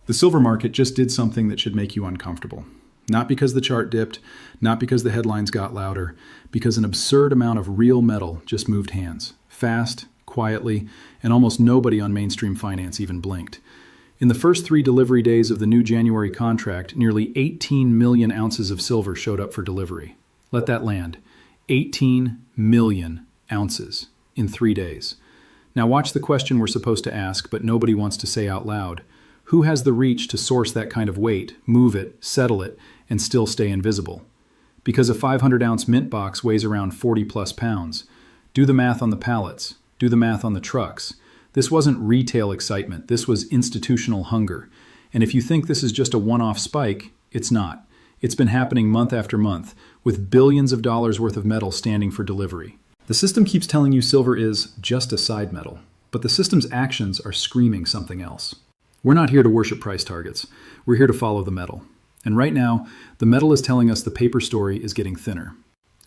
The silver market just did something that should make you uncomfortable. Not because the chart dipped, not because the headlines got louder, because an absurd amount of real metal just moved hands, fast, quietly, and almost nobody on mainstream finance even blinked. In the first 3 delivery days of the new January contract, nearly 18 million ounces of silver showed up for delivery. Let that land. 18 million ounces in 3 days. Now watch the question we're supposed to ask, but nobody wants to say out loud. Who has the reach to source that kind of weight, move it, settle it, and still stay invisible? Because a 500-ounce mint box weighs around 40-plus pounds. Do the math on the pallets. Do the math on the trucks. This wasn't retail excitement. This was institutional hunger. And if you think this is just a one-off spike, it's not. It's been happening month after month, with billions of dollars worth of metal standing for delivery. The system keeps telling you silver is just a side metal, but the system's actions are screaming something else. We're not here to worship price targets. We're here to follow the metal. And right now, the metal is telling us the paper story is getting thinner.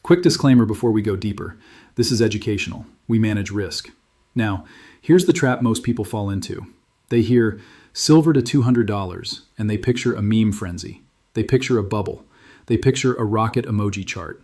Quick disclaimer before we go deeper. This is educational. We manage risk. Now, here's the trap most people fall into. They hear silver to $200 and they picture a meme frenzy. They picture a bubble. They picture a rocket emoji chart.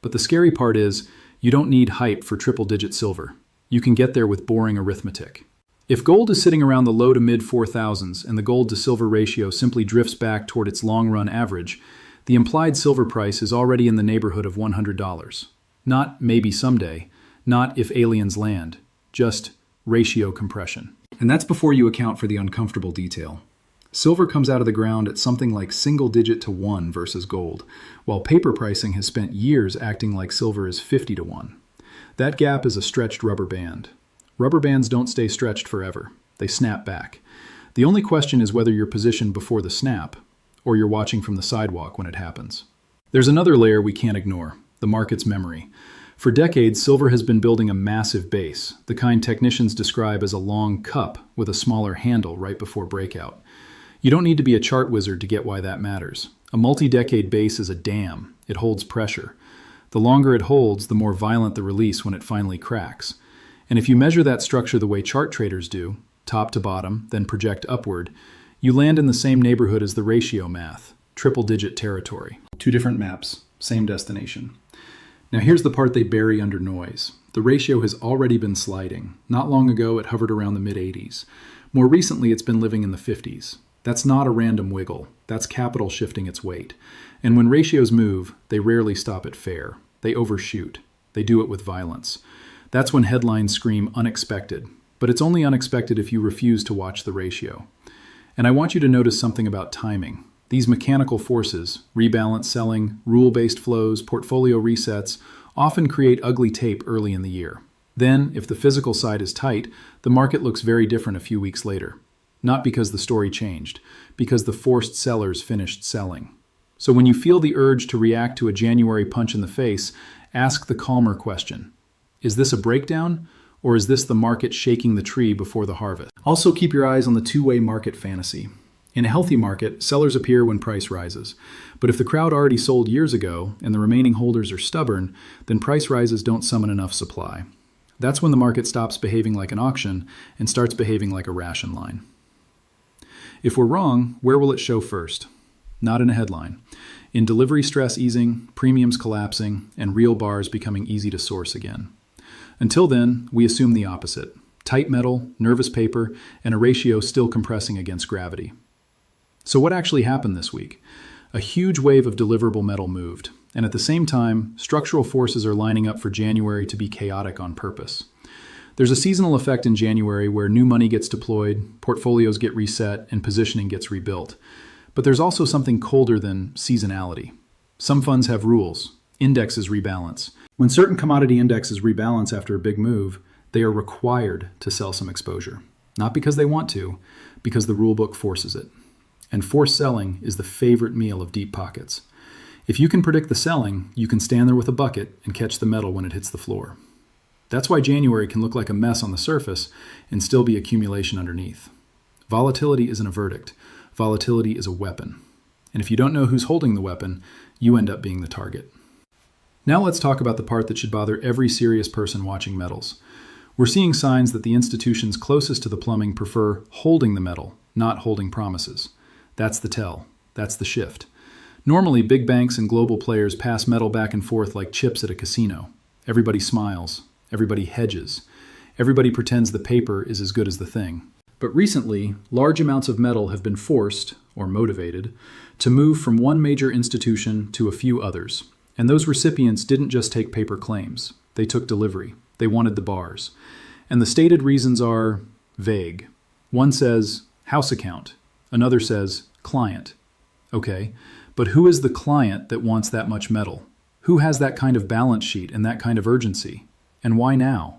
But the scary part is you don't need hype for triple-digit silver. You can get there with boring arithmetic. If gold is sitting around the low to mid 4,000s and the gold to silver ratio simply drifts back toward its long-run average, the implied silver price is already in the neighborhood of $100. Not maybe someday, not if aliens land, just ratio compression. And that's before you account for the uncomfortable detail. Silver comes out of the ground at something like single digit to 1 versus gold, while paper pricing has spent years acting like silver is 50 to 1. That gap is a stretched rubber band. Rubber bands don't stay stretched forever. They snap back. The only question is whether you're positioned before the snap, or you're watching from the sidewalk when it happens. There's another layer we can't ignore, the market's memory. For decades, silver has been building a massive base, the kind technicians describe as a long cup with a smaller handle right before breakout. You don't need to be a chart wizard to get why that matters. A multi-decade base is a dam. It holds pressure. The longer it holds, the more violent the release when it finally cracks. And if you measure that structure the way chart traders do, top to bottom, then project upward, you land in the same neighborhood as the ratio math, triple-digit territory. 2 different maps, same destination. Now here's the part they bury under noise. The ratio has already been sliding. Not long ago, it hovered around the mid-80s. More recently, it's been living in the 50s. That's not a random wiggle. That's capital shifting its weight. And when ratios move, they rarely stop at fair. They overshoot. They do it with violence. That's when headlines scream unexpected. But it's only unexpected if you refuse to watch the ratio. And I want you to notice something about timing. These mechanical forces, rebalance selling, rule-based flows, portfolio resets, often create ugly tape early in the year. Then, if the physical side is tight, the market looks very different a few weeks later. Not because the story changed, because the forced sellers finished selling. So when you feel the urge to react to a January punch in the face, ask the calmer question. Is this a breakdown, or is this the market shaking the tree before the harvest? Also keep your eyes on the two-way market fantasy. In a healthy market, sellers appear when price rises. But if the crowd already sold years ago and the remaining holders are stubborn, then price rises don't summon enough supply. That's when the market stops behaving like an auction and starts behaving like a ration line. If we're wrong, where will it show first? Not in a headline. In delivery stress easing, premiums collapsing, and real bars becoming easy to source again. Until then, we assume the opposite. Tight metal, nervous paper, and a ratio still compressing against gravity. So what actually happened this week? A huge wave of deliverable metal moved, and at the same time, structural forces are lining up for January to be chaotic on purpose. There's a seasonal effect in January where new money gets deployed, portfolios get reset, and positioning gets rebuilt. But there's also something colder than seasonality. Some funds have rules. Indexes rebalance. When certain commodity indexes rebalance after a big move, they are required to sell some exposure. Not because they want to, because the rulebook forces it. And forced selling is the favorite meal of deep pockets. If you can predict the selling, you can stand there with a bucket and catch the metal when it hits the floor. That's why January can look like a mess on the surface and still be accumulation underneath. Volatility isn't a verdict. Volatility is a weapon. And if you don't know who's holding the weapon, you end up being the target. Now let's talk about the part that should bother every serious person watching metals. We're seeing signs that the institutions closest to the plumbing prefer holding the metal, not holding promises. That's the tell. That's the shift. Normally, big banks and global players pass metal back and forth like chips at a casino. Everybody smiles. Everybody hedges. Everybody pretends the paper is as good as the thing. But recently, large amounts of metal have been forced, or motivated, to move from one major institution to a few others. And those recipients didn't just take paper claims. They took delivery. They wanted the bars. And the stated reasons are vague. One says, house account. Another says, client. Okay, but who is the client that wants that much metal? Who has that kind of balance sheet and that kind of urgency? And why now?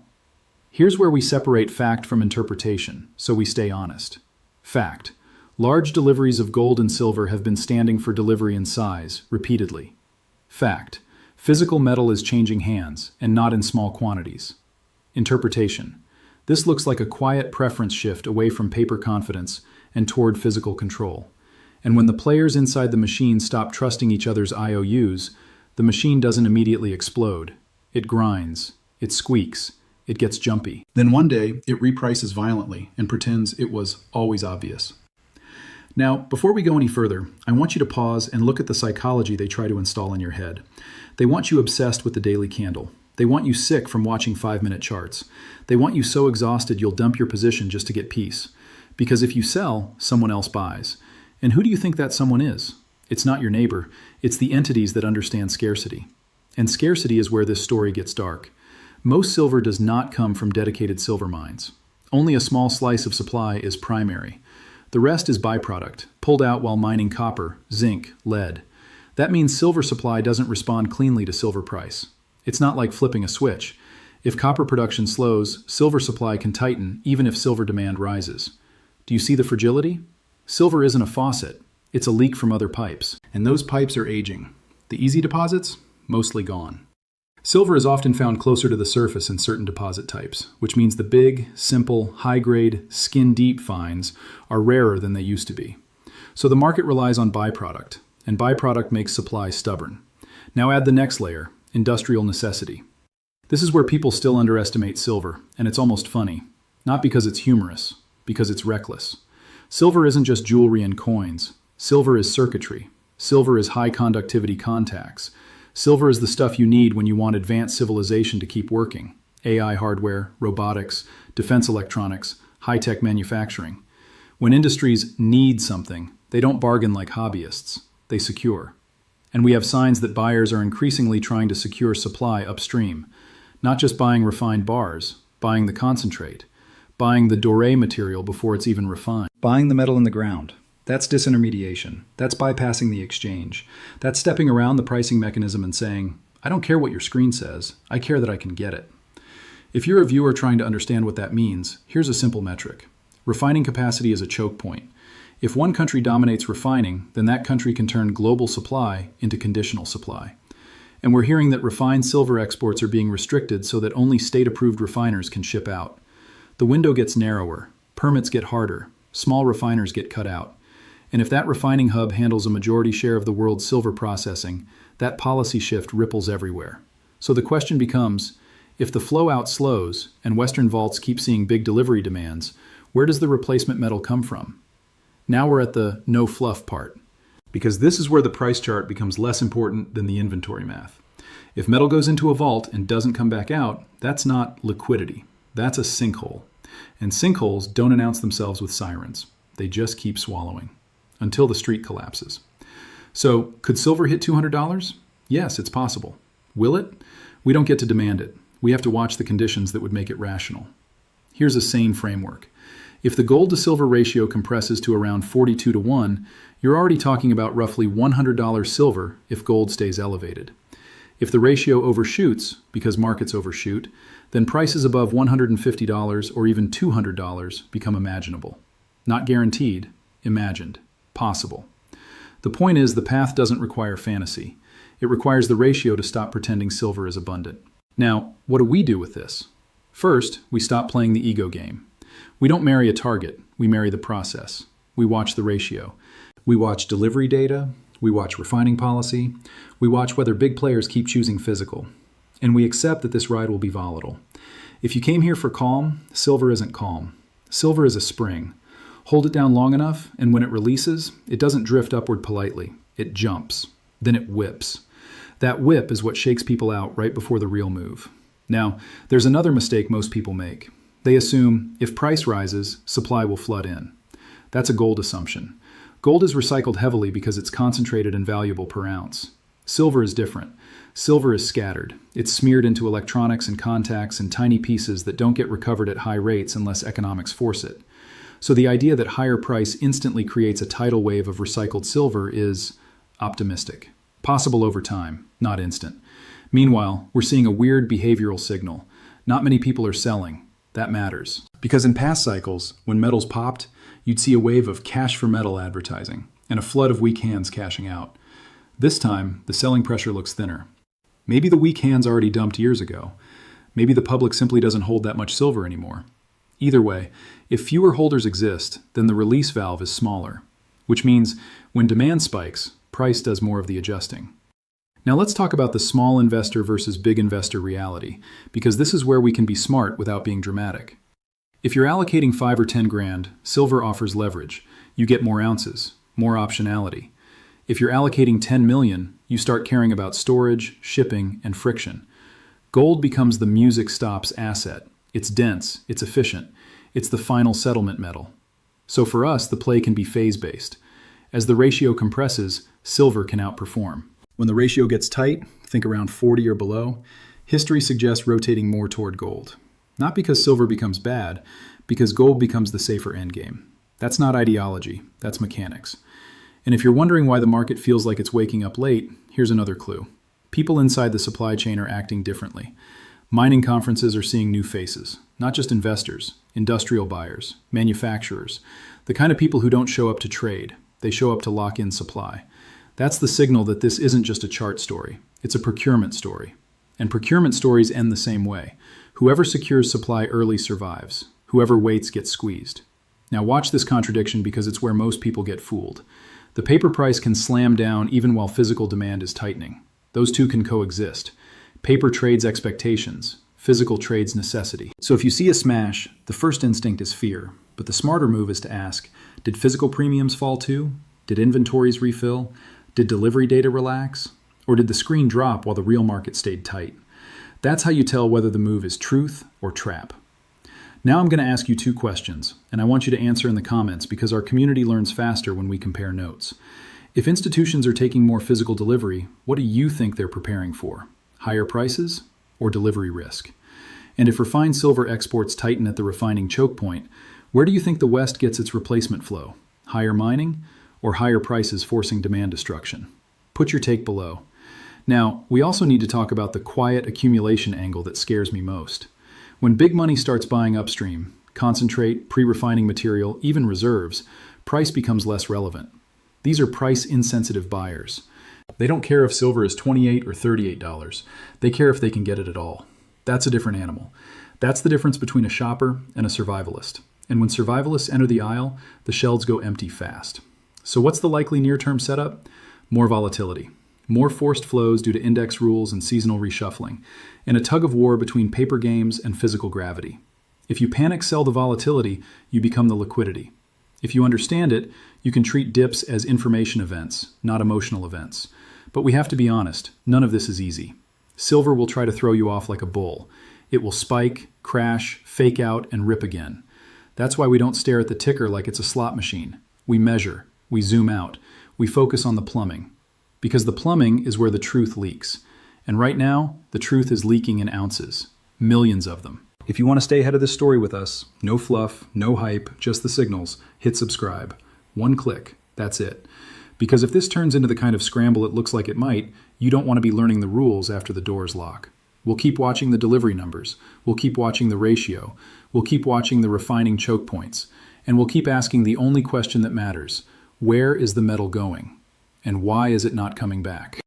Here's where we separate fact from interpretation, so we stay honest. Fact. Large deliveries of gold and silver have been standing for delivery in size, repeatedly. Fact. Physical metal is changing hands, and not in small quantities. Interpretation. This looks like a quiet preference shift away from paper confidence and toward physical control. And when the players inside the machine stop trusting each other's IOUs, the machine doesn't immediately explode. It grinds. It squeaks. It gets jumpy. Then one day, it reprices violently and pretends it was always obvious. Now, before we go any further, I want you to pause and look at the psychology they try to install in your head. They want you obsessed with the daily candle. They want you sick from watching 5-minute charts. They want you so exhausted you'll dump your position just to get peace. Because if you sell, someone else buys. And who do you think that someone is? It's not your neighbor. It's the entities that understand scarcity. And scarcity is where this story gets dark. Most silver does not come from dedicated silver mines. Only a small slice of supply is primary. The rest is byproduct, pulled out while mining copper, zinc, lead. That means silver supply doesn't respond cleanly to silver price. It's not like flipping a switch. If copper production slows, silver supply can tighten even if silver demand rises. Do you see the fragility? Silver isn't a faucet. It's a leak from other pipes. And those pipes are aging. The easy deposits? Mostly gone. Silver is often found closer to the surface in certain deposit types, which means the big, simple, high-grade, skin-deep finds are rarer than they used to be. So the market relies on byproduct, and byproduct makes supply stubborn. Now add the next layer, industrial necessity. This is where people still underestimate silver, and it's almost funny. Not because it's humorous, because it's reckless. Silver isn't just jewelry and coins. Silver is circuitry. Silver is high-conductivity contacts. Silver is the stuff you need when you want advanced civilization to keep working. AI hardware, robotics, defense electronics, high-tech manufacturing. When industries need something, they don't bargain like hobbyists. They secure. And we have signs that buyers are increasingly trying to secure supply upstream. Not just buying refined bars, buying the concentrate. Buying the doré material before it's even refined. Buying the metal in the ground. That's disintermediation. That's bypassing the exchange. That's stepping around the pricing mechanism and saying, I don't care what your screen says. I care that I can get it. If you're a viewer trying to understand what that means, here's a simple metric. Refining capacity is a choke point. If one country dominates refining, then that country can turn global supply into conditional supply. And we're hearing that refined silver exports are being restricted so that only state-approved refiners can ship out. The window gets narrower. Permits get harder. Small refiners get cut out. And if that refining hub handles a majority share of the world's silver processing, that policy shift ripples everywhere. So the question becomes, if the flow out slows and Western vaults keep seeing big delivery demands, where does the replacement metal come from? Now we're at the no fluff part, because this is where the price chart becomes less important than the inventory math. If metal goes into a vault and doesn't come back out, that's not liquidity. That's a sinkhole. And sinkholes don't announce themselves with sirens. They just keep swallowing. Until the street collapses. So, could silver hit $200? Yes, it's possible. Will it? We don't get to demand it. We have to watch the conditions that would make it rational. Here's a sane framework. If the gold to silver ratio compresses to around 42 to 1, you're already talking about roughly $100 silver if gold stays elevated. If the ratio overshoots, because markets overshoot, then prices above $150 or even $200 become imaginable. Not guaranteed, imagined. Possible. The point is, the path doesn't require fantasy. It requires the ratio to stop pretending silver is abundant. Now, what do we do with this? First, we stop playing the ego game. We don't marry a target, we marry the process. We watch the ratio. We watch delivery data, we watch refining policy, we watch whether big players keep choosing physical. And we accept that this ride will be volatile. If you came here for calm, silver isn't calm. Silver is a spring. Hold it down long enough, and when it releases, it doesn't drift upward politely. It jumps. Then it whips. That whip is what shakes people out right before the real move. Now, there's another mistake most people make. They assume if price rises, supply will flood in. That's a gold assumption. Gold is recycled heavily because it's concentrated and valuable per ounce. Silver is different. Silver is scattered. It's smeared into electronics and contacts in tiny pieces that don't get recovered at high rates unless economics force it. So the idea that higher price instantly creates a tidal wave of recycled silver is optimistic. Possible over time, not instant. Meanwhile, we're seeing a weird behavioral signal. Not many people are selling. That matters. Because in past cycles, when metals popped, you'd see a wave of cash for metal advertising and a flood of weak hands cashing out. This time, the selling pressure looks thinner. Maybe the weak hands already dumped years ago. Maybe the public simply doesn't hold that much silver anymore. Either way, if fewer holders exist, then the release valve is smaller, which means when demand spikes, price does more of the adjusting. Now let's talk about the small investor versus big investor reality, because this is where we can be smart without being dramatic. If you're allocating 5 or 10 grand, silver offers leverage. You get more ounces, more optionality. If you're allocating 10 million, you start caring about storage, shipping, and friction. Gold becomes the music stops asset. It's dense, it's efficient, it's the final settlement metal. So for us, the play can be phase-based. As the ratio compresses, silver can outperform. When the ratio gets tight, think around 40 or below, history suggests rotating more toward gold. Not because silver becomes bad, because gold becomes the safer endgame. That's not ideology, that's mechanics. And if you're wondering why the market feels like it's waking up late, here's another clue. People inside the supply chain are acting differently. Mining conferences are seeing new faces, not just investors, industrial buyers, manufacturers, the kind of people who don't show up to trade. They show up to lock in supply. That's the signal that this isn't just a chart story. It's a procurement story. And procurement stories end the same way. Whoever secures supply early survives. Whoever waits gets squeezed. Now watch this contradiction because it's where most people get fooled. The paper price can slam down even while physical demand is tightening. Those two can coexist. Paper trades expectations. Physical trades necessity. So if you see a smash, the first instinct is fear. But the smarter move is to ask, did physical premiums fall too? Did inventories refill? Did delivery data relax? Or did the screen drop while the real market stayed tight? That's how you tell whether the move is truth or trap. Now I'm going to ask you 2 questions, and I want you to answer in the comments because our community learns faster when we compare notes. If institutions are taking more physical delivery, what do you think they're preparing for? Higher prices or delivery risk? And if refined silver exports tighten at the refining choke point, where do you think the West gets its replacement flow? Higher mining or higher prices forcing demand destruction? Put your take below. Now, we also need to talk about the quiet accumulation angle that scares me most. When big money starts buying upstream, concentrate, pre-refining material, even reserves, price becomes less relevant. These are price-insensitive buyers. They don't care if silver is $28 or $38. They care if they can get it at all. That's a different animal. That's the difference between a shopper and a survivalist. And when survivalists enter the aisle, the shelves go empty fast. So what's the likely near-term setup? More volatility. More forced flows due to index rules and seasonal reshuffling, and a tug of war between paper games and physical gravity. If you panic sell the volatility, you become the liquidity. If you understand it, you can treat dips as information events, not emotional events. But we have to be honest, none of this is easy. Silver will try to throw you off like a bull. It will spike, crash, fake out, and rip again. That's why we don't stare at the ticker like it's a slot machine. We measure, we zoom out, we focus on the plumbing. Because the plumbing is where the truth leaks. And right now, the truth is leaking in ounces. Millions of them. If you want to stay ahead of this story with us, no fluff, no hype, just the signals, hit subscribe. 1 click, that's it. Because if this turns into the kind of scramble it looks like it might, you don't want to be learning the rules after the doors lock. We'll keep watching the delivery numbers. We'll keep watching the ratio. We'll keep watching the refining choke points. And we'll keep asking the only question that matters. Where is the metal going? And why is it not coming back?